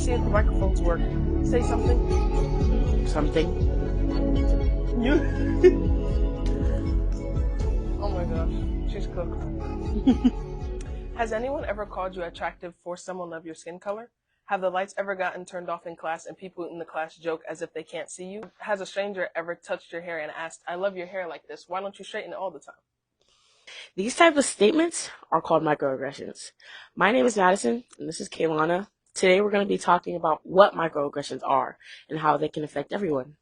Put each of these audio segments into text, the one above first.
see if the microphones work. Say something. Something. You. Oh my gosh, she's cooked. Has anyone ever called you attractive for someone of your skin color? Have the lights ever gotten turned off in class and people in the class joke as if they can't see you? Has a stranger ever touched your hair and asked, I love your hair like this, why don't you straighten it all the time? These type of statements are called microaggressions. My name is Madison, and this is Kaylana. Today we're going to be talking about what microaggressions are and how they can affect everyone.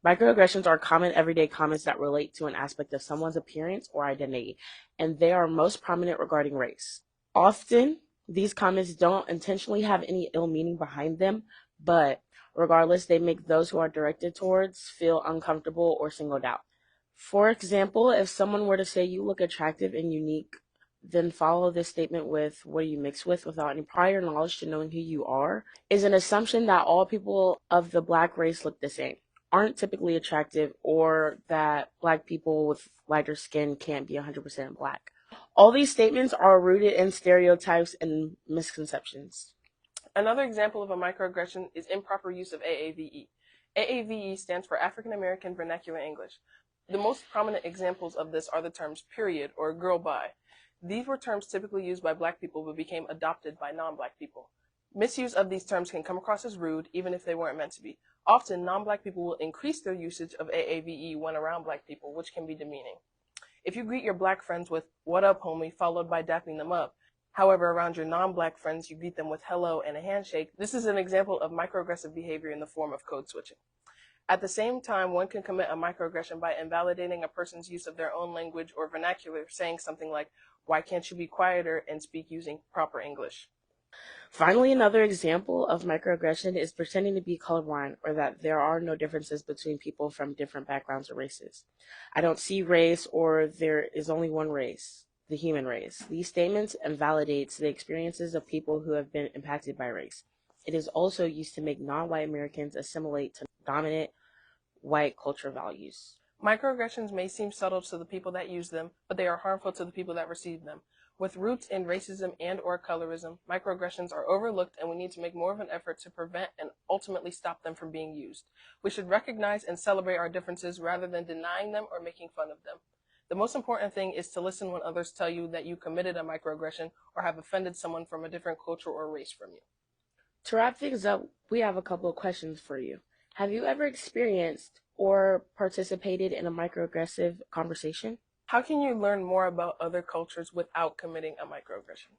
Microaggressions are common everyday comments that relate to an aspect of someone's appearance or identity, and they are most prominent regarding race. Often, these comments don't intentionally have any ill meaning behind them, but regardless, they make those who are directed towards feel uncomfortable or singled out. For example, if someone were to say you look attractive and unique, then follow this statement with what are you mixed with without any prior knowledge to knowing who you are, is an assumption that all people of the black race look the same, aren't typically attractive, or that black people with lighter skin can't be 100% black. All these statements are rooted in stereotypes and misconceptions. Another example of a microaggression is improper use of AAVE. AAVE stands for African American Vernacular English. The most prominent examples of this are the terms period or girl bye. These were terms typically used by black people but became adopted by non-black people. Misuse of these terms can come across as rude even if they weren't meant to be. Often, non-black people will increase their usage of AAVE when around black people, which can be demeaning. If you greet your black friends with, what up, homie, followed by dapping them up, however, around your non-black friends, you greet them with hello and a handshake, this is an example of microaggressive behavior in the form of code switching. At the same time, one can commit a microaggression by invalidating a person's use of their own language or vernacular, saying something like, why can't you be quieter and speak using proper English? Finally, another example of microaggression is pretending to be colorblind or that there are no differences between people from different backgrounds or races. I don't see race, or there is only one race, the human race. These statements invalidates the experiences of people who have been impacted by race. It is also used to make non-white Americans assimilate to dominant white culture values. Microaggressions may seem subtle to the people that use them, but they are harmful to the people that receive them. With roots in racism and or colorism, microaggressions are overlooked and we need to make more of an effort to prevent and ultimately stop them from being used. We should recognize and celebrate our differences rather than denying them or making fun of them. The most important thing is to listen when others tell you that you committed a microaggression or have offended someone from a different culture or race from you. To wrap things up, we have a couple of questions for you. Have you ever experienced or participated in a microaggressive conversation? How can you learn more about other cultures without committing a microaggression?